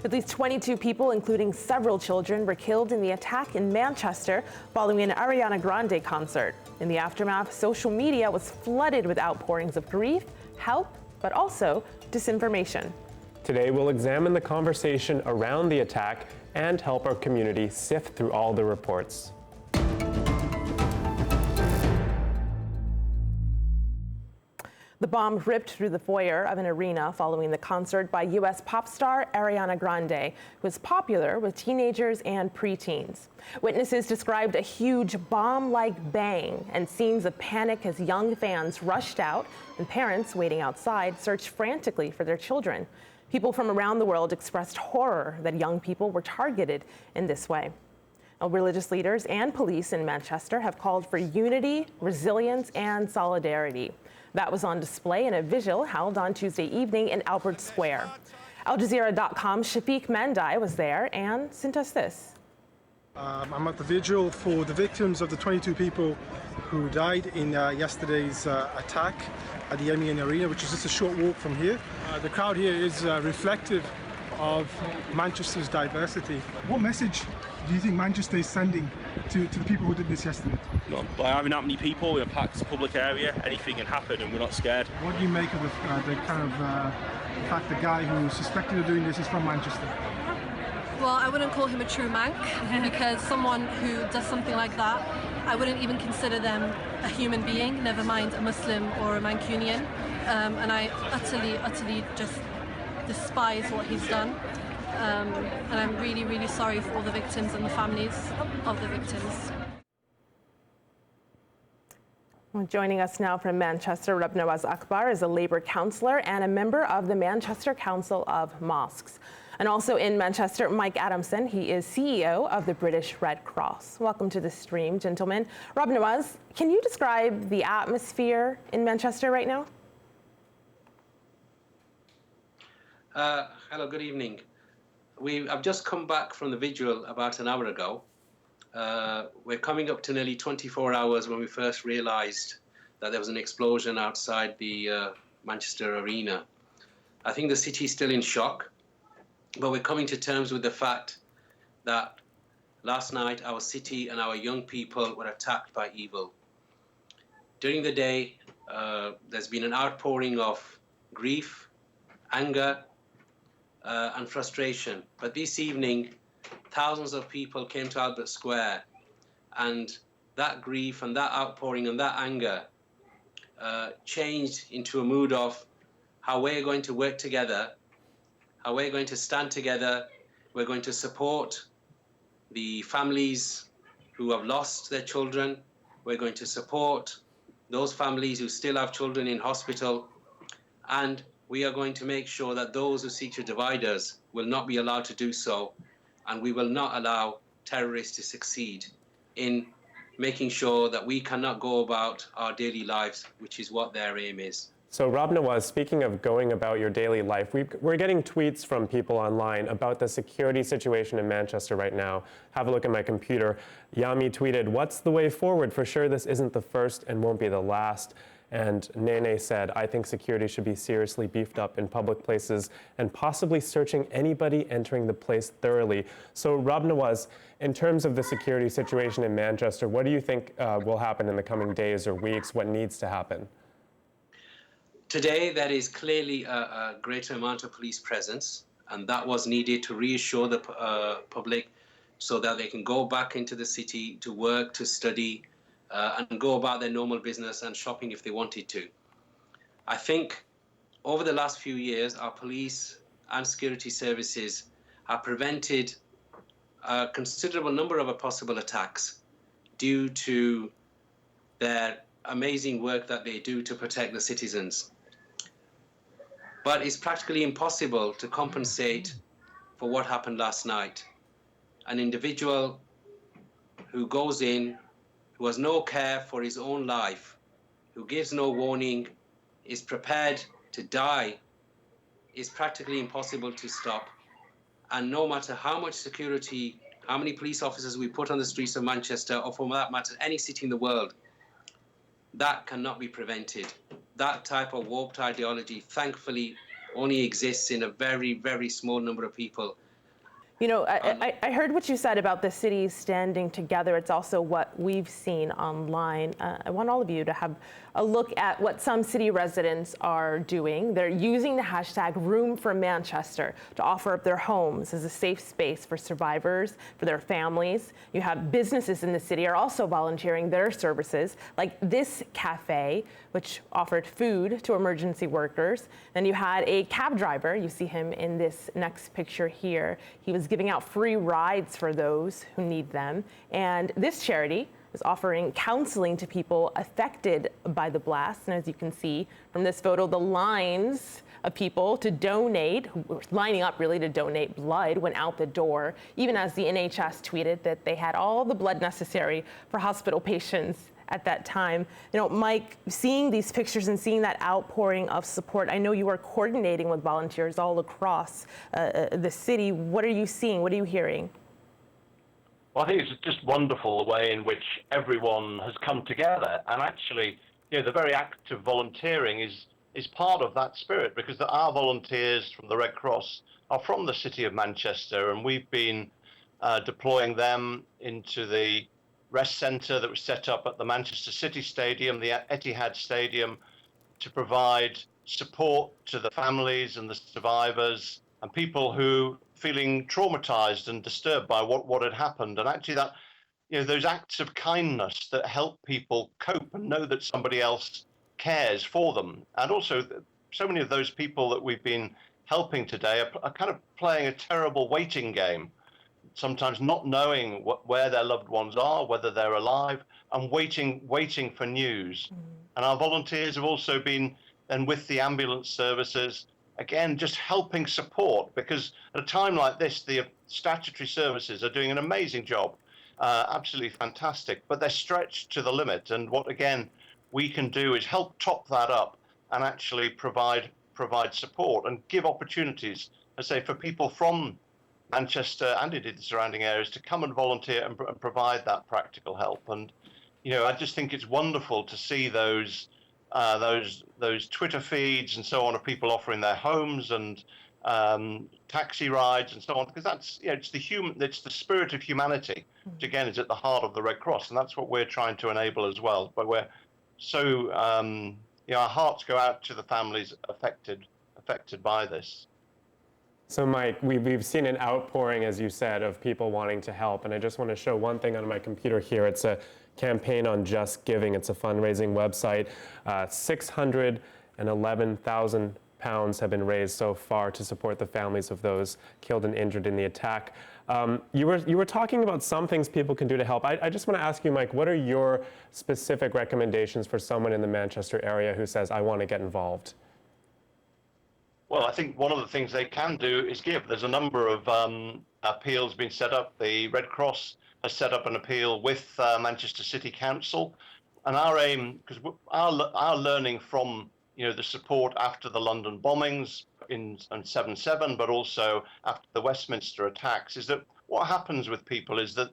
At least 22 people, including several children, were killed in the attack in Manchester following an Ariana Grande concert. In the aftermath, social media was flooded with outpourings of grief, help, but also disinformation. Today, we'll examine the conversation around the attack and help our community sift through all the reports. The bomb ripped through the foyer of an arena following the concert by U.S. pop star Ariana Grande, who is popular with teenagers and preteens. Witnesses described a huge bomb-like bang and scenes of panic as young fans rushed out and parents waiting outside searched frantically for their children. People from around the world expressed horror that young people were targeted in this way. Now, religious leaders and police in Manchester have called for unity, resilience, and solidarity. That was on display in a vigil held on Tuesday evening in Albert Square. AlJazeera.com's Shafiq Mandai was there and sent us this. I'm at the vigil for the victims of the 22 people who died in yesterday's attack at the MEN Arena, which is just a short walk from here. The crowd here is reflective of Manchester's diversity. What message do you think Manchester is sending to the people who did this yesterday? Not by having that many people in a packed public area, anything can happen and we're not scared. What do you make of the kind of fact the guy who's suspected of doing this is from Manchester? Well, I wouldn't call him a true Manc because someone who does something like that, I wouldn't even consider them a human being, never mind a Muslim or a Mancunian. And I utterly just despise what he's done. And I'm really, really sorry for all the victims and the families of the victims. Joining us now from Manchester, Rabnawaz Akbar is a Labour councillor and a member of the Manchester Council of Mosques. And also in Manchester, Mike Adamson, he is CEO of the British Red Cross. Welcome to the stream, gentlemen. Rabnawaz, can you describe the atmosphere in Manchester right now? Hello, good evening. I've just come back from the vigil about an hour ago. We're coming up to nearly 24 hours when we first realized that there was an explosion outside the Manchester Arena. I think the city is still in shock, but we're coming to terms with the fact that last night our city and our young people were attacked by evil. During the day, there's been an outpouring of grief, anger, and frustration. But this evening, thousands of people came to Albert Square, and that grief and that outpouring and that anger changed into a mood of how we're going to work together, how we're going to stand together. We're going to support the families who have lost their children. We're going to support those families who still have children in hospital. And we are going to make sure that those who seek to divide us will not be allowed to do so. And we will not allow terrorists to succeed in making sure that we cannot go about our daily lives, which is what their aim is. So Rabnawaz, speaking of going about your daily life, we're getting tweets from people online about the security situation in Manchester right now. Have a look at my computer. Yami tweeted, "What's the way forward? For sure this isn't the first and won't be the last." And Nene said, "I think security should be seriously beefed up in public places and possibly searching anybody entering the place thoroughly." So Rabnawaz, in terms of the security situation in Manchester, what do you think will happen in the coming days or weeks? What needs to happen? Today, there is clearly a greater amount of police presence, and that was needed to reassure the public so that they can go back into the city to work, to study, and go about their normal business and shopping if they wanted to. I think over the last few years, our police and security services have prevented a considerable number of possible attacks due to their amazing work that they do to protect the citizens. But it's practically impossible to compensate for what happened last night. An individual who goes in, who has no care for his own life, who gives no warning, is prepared to die, is practically impossible to stop. And no matter how much security, how many police officers we put on the streets of Manchester, or for that matter, any city in the world, that cannot be prevented. That type of warped ideology, thankfully, only exists in a very, very small number of people. You know, I heard what you said about the city standing together. It's also what we've seen online. I want all of you to have a look at what some city residents are doing. They're using the hashtag Room for Manchester to offer up their homes as a safe space for survivors, for their families. You have businesses in the city are also volunteering their services, like this cafe, which offered food to emergency workers. Then you had a cab driver. You see him in this next picture here. He was giving out free rides for those who need them. And this charity is offering counseling to people affected by the blast. And as you can see from this photo, the lines of people to donate, who were lining up really to donate blood, went out the door, even as the NHS tweeted that they had all the blood necessary for hospital patients at that time. You know, Mike, seeing these pictures and seeing that outpouring of support, I know you are coordinating with volunteers all across the city. What are you seeing? What are you hearing? Well, I think it's just wonderful the way in which everyone has come together, and actually, you know, the very act of volunteering is part of that spirit, because our volunteers from the Red Cross are from the city of Manchester, and we've been deploying them into the rest centre that was set up at the Manchester City Stadium, the Etihad Stadium, to provide support to the families and the survivors and people who feeling traumatized and disturbed by what had happened. And actually that, you know, those acts of kindness that help people cope and know that somebody else cares for them. And also so many of those people that we've been helping today are kind of playing a terrible waiting game, sometimes not knowing where their loved ones are, whether they're alive, and waiting for news. And our volunteers have also been, and with the ambulance services, again, just helping support, because at a time like this, the statutory services are doing an amazing job, absolutely fantastic, but they're stretched to the limit. And what, again, we can do is help top that up and actually provide support and give opportunities, I say, for people from Manchester and indeed the surrounding areas to come and volunteer and provide that practical help. And, you know, I just think it's wonderful to see those Twitter feeds and so on of people offering their homes and taxi rides and so on, because that's, you know, it's the spirit of humanity, which again is at the heart of the Red Cross, and that's what we're trying to enable as well. But we're so, you know, our hearts go out to the families affected by this. So Mike, we've seen an outpouring, as you said, of people wanting to help, and I just want to show one thing on my computer here. It's a campaign on Just Giving. It's a fundraising website. £611,000 have been raised so far to support the families of those killed and injured in the attack. You were talking about some things people can do to help. I just want to ask you, Mike, what are your specific recommendations for someone in the Manchester area who says, I want to get involved? Well, I think one of the things they can do is give. There's a number of appeals being set up. The Red Cross has set up an appeal with Manchester City Council, and our aim, because our learning from, you know, the support after the London bombings in 7/7, but also after the Westminster attacks, is that what happens with people is that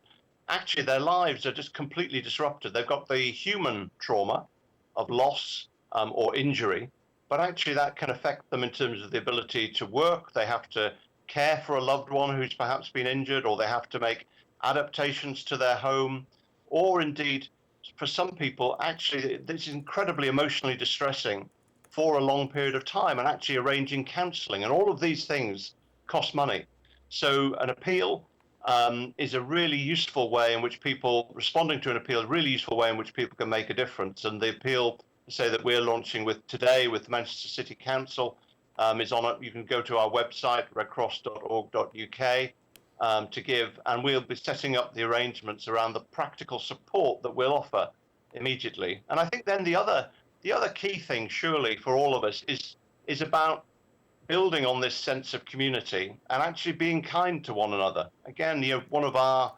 actually their lives are just completely disrupted. They've got the human trauma of loss or injury, but actually that can affect them in terms of the ability to work. They have to care for a loved one who's perhaps been injured, or they have to make adaptations to their home, or indeed, for some people, actually, this is incredibly emotionally distressing for a long period of time, and actually arranging counselling, and all of these things cost money. So an appeal is a really useful way in which people, responding to an appeal, is a really useful way in which people can make a difference. And the appeal, say, that we're launching with today with the Manchester City Council is on it. You can go to our website, redcross.org.uk, to give, and we'll be setting up the arrangements around the practical support that we'll offer immediately. And I think then the other key thing, surely, for all of us is about building on this sense of community and actually being kind to one another. Again, you know, one of our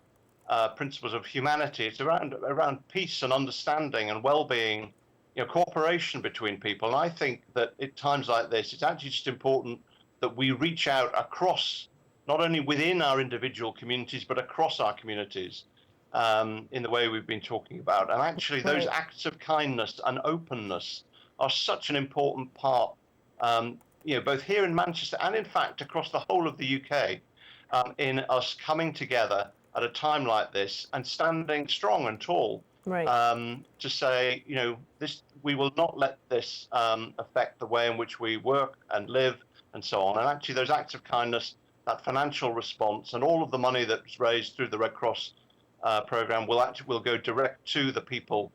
principles of humanity, it's around peace and understanding and well-being, you know, cooperation between people. And I think that at times like this, it's actually just important that we reach out across, not only within our individual communities, but across our communities in the way we've been talking about. And actually those acts of kindness and openness are such an important part, you know, both here in Manchester and in fact across the whole of the UK. in us coming together at a time like this and standing strong and tall. Right. To say, we will not let this affect the way in which we work and live and so on. And actually, those acts of kindness, that financial response, and all of the money that's raised through the Red Cross program will go direct to the people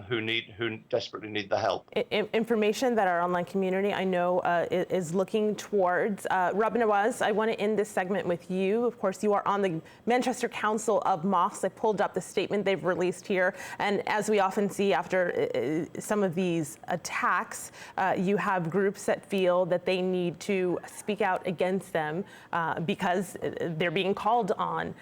who desperately need the help. Information that our online community, I know, is looking towards. Rob Nawaz, I want to end this segment with you. Of course, you are on the Manchester Council of Mosques. I pulled up the statement they've released here. And as we often see after some of these attacks, you have groups that feel that they need to speak out against them because they're being called on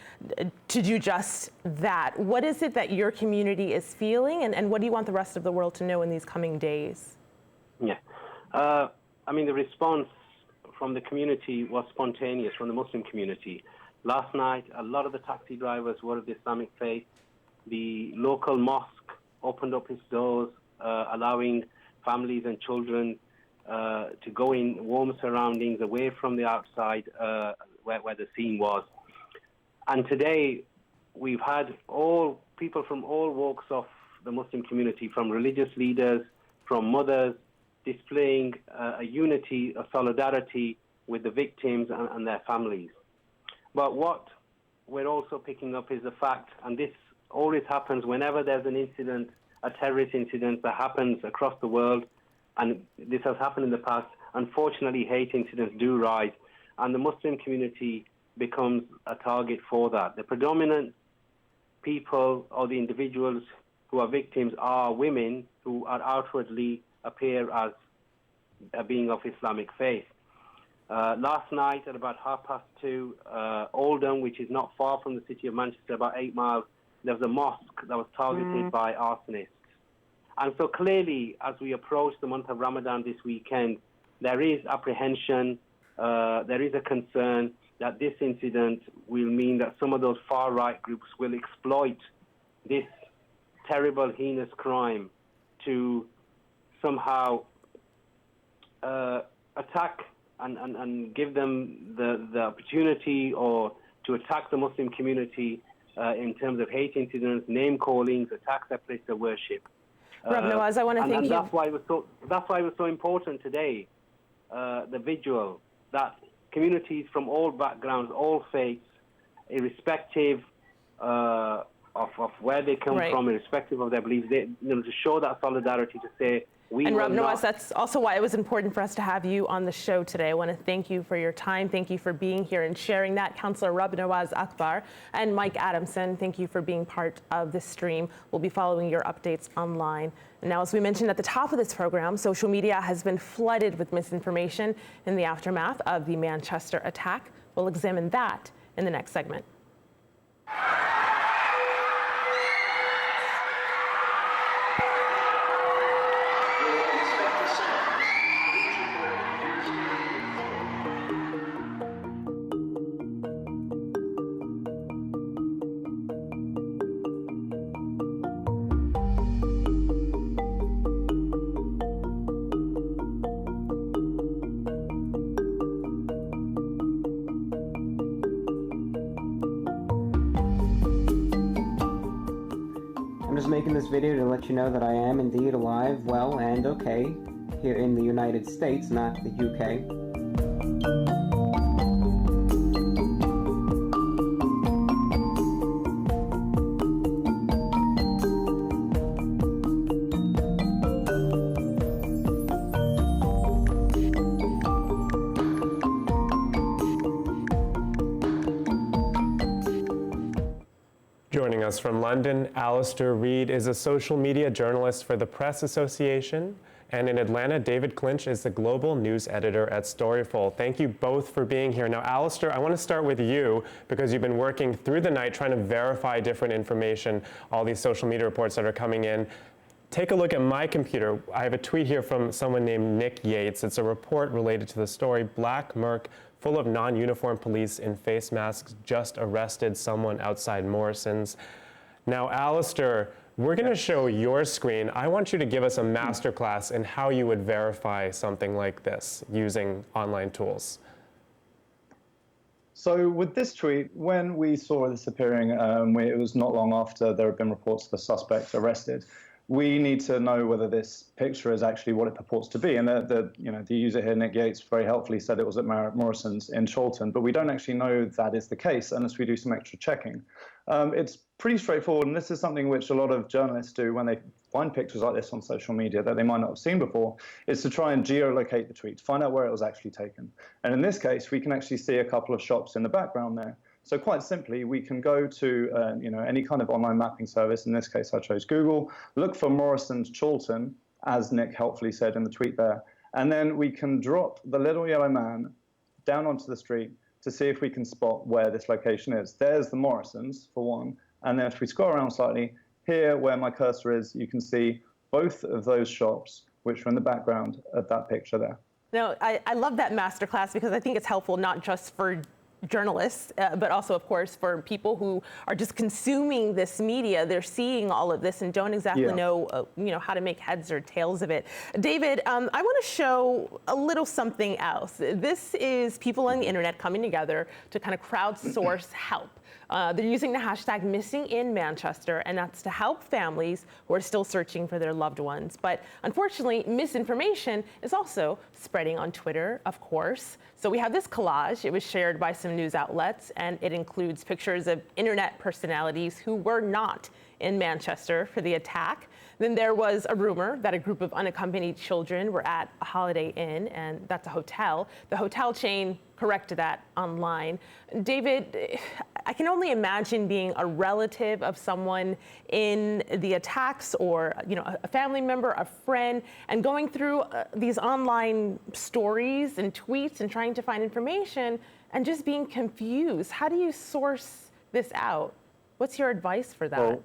to do just that. What is it that your community is feeling, and what do you want the rest of the world to know in these coming days? Yeah. I mean, the response from the community was spontaneous, from the Muslim community. Last night, a lot of the taxi drivers were of the Islamic faith. The local mosque opened up its doors, allowing families and children to go in warm surroundings, away from the outside where the scene was. And today, we've had people from all walks of the Muslim community, from religious leaders, from mothers, displaying a unity, a solidarity with the victims and their families. But what we're also picking up is the fact, and this always happens whenever there's an incident, a terrorist incident that happens across the world, and this has happened in the past, unfortunately hate incidents do rise, and the Muslim community becomes a target for that. The predominant people or the individuals who are victims are women who are outwardly appear as being of Islamic faith. Last night at about 2:30, Oldham, which is not far from the city of Manchester, about 8 miles, there was a mosque that was targeted by arsonists. And so clearly, as we approach the month of Ramadan this weekend, there is apprehension, there is a concern that this incident will mean that some of those far-right groups will exploit this terrible, heinous crime to somehow attack and give them the opportunity or to attack the Muslim community in terms of hate incidents, name callings, attacks their place of worship. Rob Nawaz, I want to thank you. That's why it was so important today, the vigil, that communities from all backgrounds, all faiths, irrespective of where they come from, irrespective of their beliefs, to show that solidarity, to say, and Rob Nawaz, that's also why it was important for us to have you on the show today. I want to thank you for your time. Thank you for being here and sharing that. Councillor Rob Nawaz Akbar and Mike Adamson, thank you for being part of this stream. We'll be following your updates online. And now, as we mentioned at the top of this program, social media has been flooded with misinformation in the aftermath of the Manchester attack. We'll examine that in the next segment. Making this video to let you know that I am indeed alive, well, and okay here in the United States, not the UK. Joining us from London, Alistair Reid is a social media journalist for the Press Association. And in Atlanta, David Clinch is the global news editor at Storyful. Thank you both for being here. Now, Alistair, I want to start with you because you've been working through the night trying to verify different information, all these social media reports that are coming in. Take a look at my computer. I have a tweet here from someone named Nick Yates. It's a report related to the story Black Merc full of non-uniformed police in face masks just arrested someone outside Morrison's. Now, Alistair, we're going to show your screen. I want you to give us a masterclass in how you would verify something like this using online tools. So with this tweet, when we saw this appearing, it was not long after there had been reports of the suspect arrested. We need to know whether this picture is actually what it purports to be. And the user here, Nick Yates, very helpfully said it was at Marriott Morrison's in Chorlton, but we don't actually know that is the case unless we do some extra checking. It's pretty straightforward, and this is something which a lot of journalists do when they find pictures like this on social media that they might not have seen before, is to try and geolocate the tweet, find out where it was actually taken. And in this case, we can actually see a couple of shops in the background there. So quite simply, we can go to any kind of online mapping service. In this case, I chose Google, look for Morrison's Chorlton, as Nick helpfully said in the tweet there, and then we can drop the little yellow man down onto the street to see if we can spot where this location is. There's the Morrisons, for one, and then if we scroll around slightly, here where my cursor is, you can see both of those shops, which are in the background of that picture there. No, I love that masterclass because I think it's helpful not just for journalists, but also, of course, for people who are just consuming this media. They're seeing all of this and don't exactly know, how to make heads or tails of it. David, I want to show a little something else. This is people on the internet coming together to kind of crowdsource help. They're using the hashtag #MissingInManchester, and that's to help families who are still searching for their loved ones. But unfortunately, misinformation is also spreading on Twitter, of course. So we have this collage. It was shared by some news outlets, and it includes pictures of internet personalities who were not in Manchester for the attack. Then there was a rumor that a group of unaccompanied children were at a Holiday Inn, and that's a hotel. The hotel chain corrected that online. David, I can only imagine being a relative of someone in the attacks, or a family member, a friend, and going through these online stories and tweets and trying to find information and just being confused. How do you source this out? What's your advice for that? Well,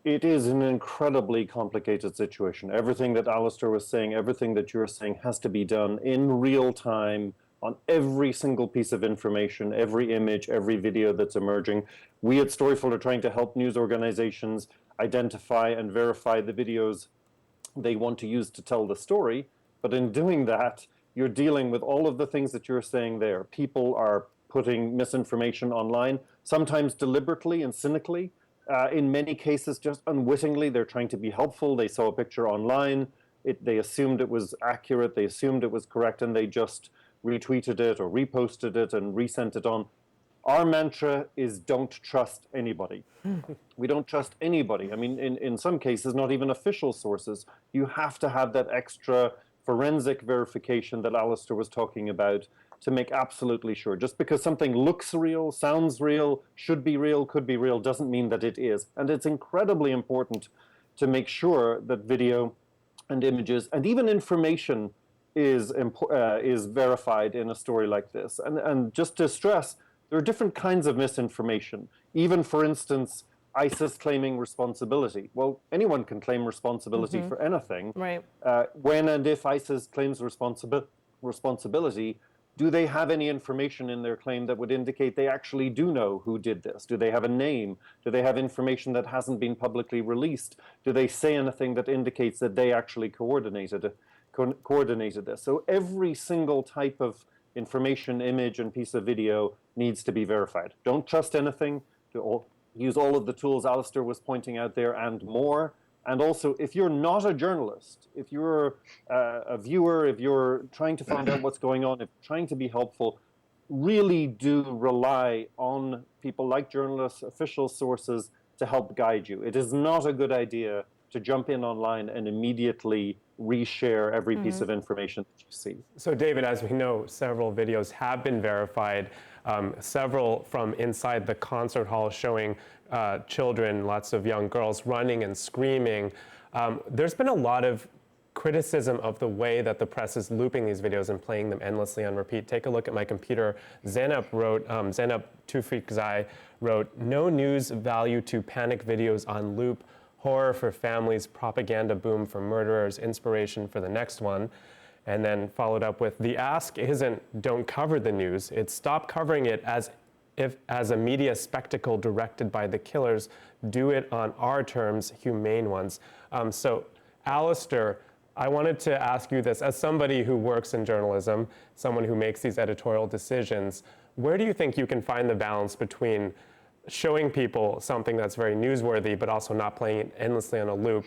it is an incredibly complicated situation. Everything that Alistair was saying, everything that you're saying has to be done in real time on every single piece of information, every image, every video that's emerging. We at Storyful are trying to help news organizations identify and verify the videos they want to use to tell the story. But in doing that, you're dealing with all of the things that you're saying there. People are putting misinformation online, sometimes deliberately and cynically. In many cases, just unwittingly, they're trying to be helpful. They saw a picture online, they assumed it was accurate, they assumed it was correct, and they just retweeted it or reposted it and resent it on. Our mantra is don't trust anybody. We don't trust anybody. I mean, in some cases, not even official sources. You have to have that extra forensic verification that Alistair was talking about to make absolutely sure. Just because something looks real, sounds real, should be real, could be real, doesn't mean that it is. And it's incredibly important to make sure that video and images and even information is verified in a story like this. And just to stress, there are different kinds of misinformation. Even, for instance, ISIS claiming responsibility. Well, anyone can claim responsibility for anything. Right. When and if ISIS claims responsibility, do they have any information in their claim that would indicate they actually do know who did this? Do they have a name? Do they have information that hasn't been publicly released? Do they say anything that indicates that they actually coordinated this? So every single type of information, image, and piece of video needs to be verified. Don't trust anything. Use all of the tools Alistair was pointing out there and more. And also, if you're not a journalist, if you're a viewer, if you're trying to find out what's going on, if you're trying to be helpful, really do rely on people like journalists, official sources to help guide you. It is not a good idea to jump in online and immediately reshare every piece of information that you see. So David, as we know, several videos have been verified, several from inside the concert hall showing children, lots of young girls running and screaming. There's been a lot of criticism of the way that the press is looping these videos and playing them endlessly on repeat. Take a look at my computer. Zainab wrote, Zainab Tufekzai wrote, "No news value to panic videos on loop. Horror for families, propaganda boom for murderers, inspiration for the next one." And then followed up with, "The ask isn't don't cover the news, it's stop covering it as a media spectacle directed by the killers. Do it on our terms, humane ones." So Alistair, I wanted to ask you this, as somebody who works in journalism, someone who makes these editorial decisions, Where do you think you can find the balance between showing people something that's very newsworthy, but also not playing it endlessly on a loop?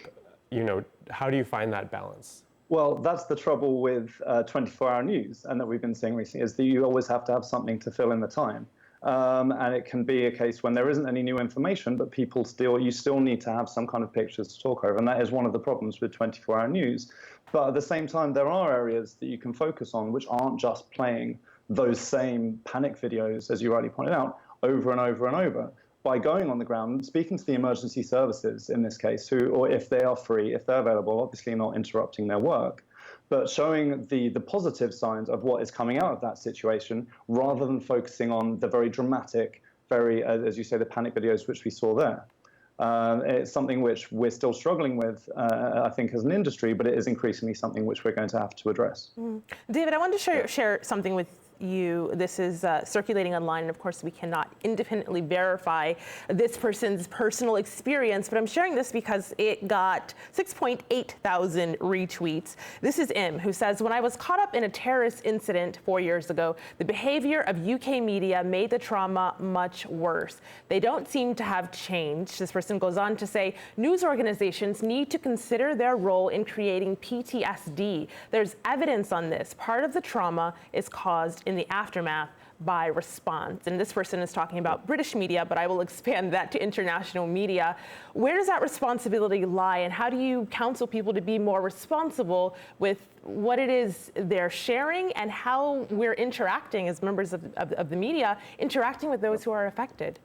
How do you find that balance? Well, that's the trouble with 24-hour news, and that we've been seeing recently, is that you always have to have something to fill in the time. And it can be a case when there isn't any new information, but you still need to have some kind of pictures to talk over. And that is one of the problems with 24-hour news. But at the same time, there are areas that you can focus on which aren't just playing those same panic videos, as you rightly pointed out, over and over and over. By going on the ground, speaking to the emergency services in this case, or if they are free, if they're available, obviously not interrupting their work, but showing the positive signs of what is coming out of that situation, rather than focusing on the very dramatic, very, as you say, the panic videos which we saw there. It's something which we're still struggling with, I think, as an industry, but it is increasingly something which we're going to have to address. David, I wanted to share something with you. This is circulating online, and of course we cannot independently verify this person's personal experience, but I'm sharing this because it got 6.8 thousand retweets. This is M, who says, when I was caught up in a terrorist incident 4 years ago, the behavior of UK media made the trauma much worse. They don't seem to have changed. This person goes on to say, news organizations need to consider their role in creating PTSD. There's evidence on this. Part of the trauma is caused in the aftermath by response. And this person is talking about British media, but I will expand that to international media. Where does that responsibility lie, and how do you counsel people to be more responsible with what it is they're sharing and how we're interacting as members of the media, interacting with those who are affected?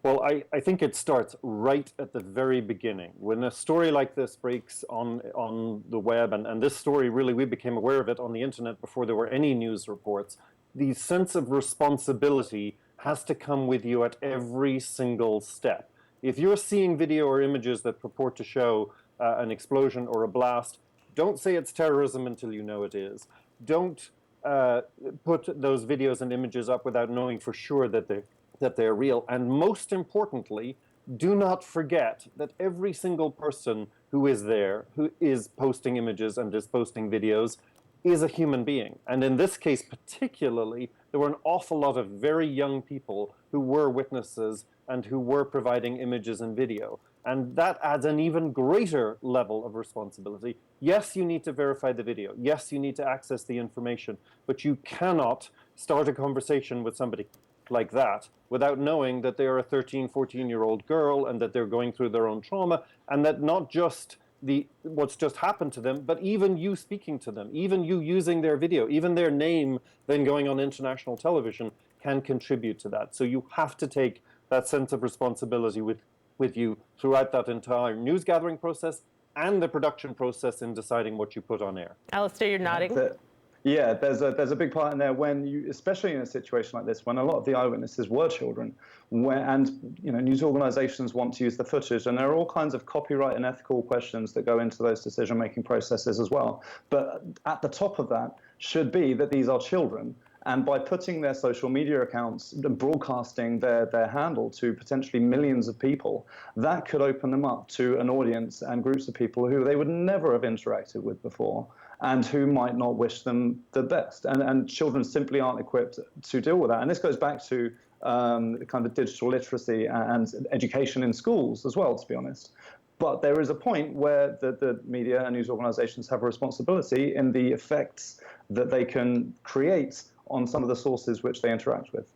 Well, I think it starts right at the very beginning. When a story like this breaks on the web, and this story really, we became aware of it on the internet before there were any news reports, the sense of responsibility has to come with you at every single step. If you're seeing video or images that purport to show an explosion or a blast, don't say it's terrorism until you know it is. Don't put those videos and images up without knowing for sure that they're real. And most importantly, do not forget that every single person who is there, who is posting images and is posting videos, is a human being. And in this case particularly, there were an awful lot of very young people who were witnesses and who were providing images and video. And that adds an even greater level of responsibility. Yes, you need to verify the video. Yes, you need to access the information, but you cannot start a conversation with somebody like that without knowing that they are a 13, 14-year-old girl and that they're going through their own trauma, and that not just what's just happened to them, but even you speaking to them, even you using their video, even their name then going on international television can contribute to that. So you have to take that sense of responsibility with you throughout that entire news gathering process and the production process in deciding what you put on air. Alistair, you're nodding. Yeah, there's a big part in there when you, especially in a situation like this, when a lot of the eyewitnesses were children, and news organizations want to use the footage, and there are all kinds of copyright and ethical questions that go into those decision-making processes as well. But at the top of that should be that these are children, and by putting their social media accounts, broadcasting their handle to potentially millions of people, that could open them up to an audience and groups of people who they would never have interacted with before, and who might not wish them the best. And children simply aren't equipped to deal with that. And this goes back to kind of digital literacy and education in schools as well, to be honest. But there is a point where the media and news organizations have a responsibility in the effects that they can create on some of the sources which they interact with.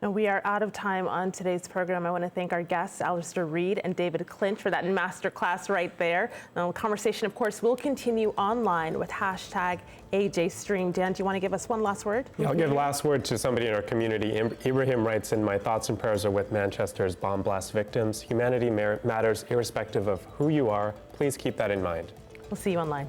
Now, we are out of time on today's program. I want to thank our guests, Alistair Reid and David Clinch, for that masterclass right there. Now, the conversation, of course, will continue online with #AJStream. Dan, do you want to give us one last word? Yeah, I'll give last word to somebody in our community. Ibrahim writes in, my thoughts and prayers are with Manchester's bomb blast victims. Humanity matters irrespective of who you are. Please keep that in mind. We'll see you online.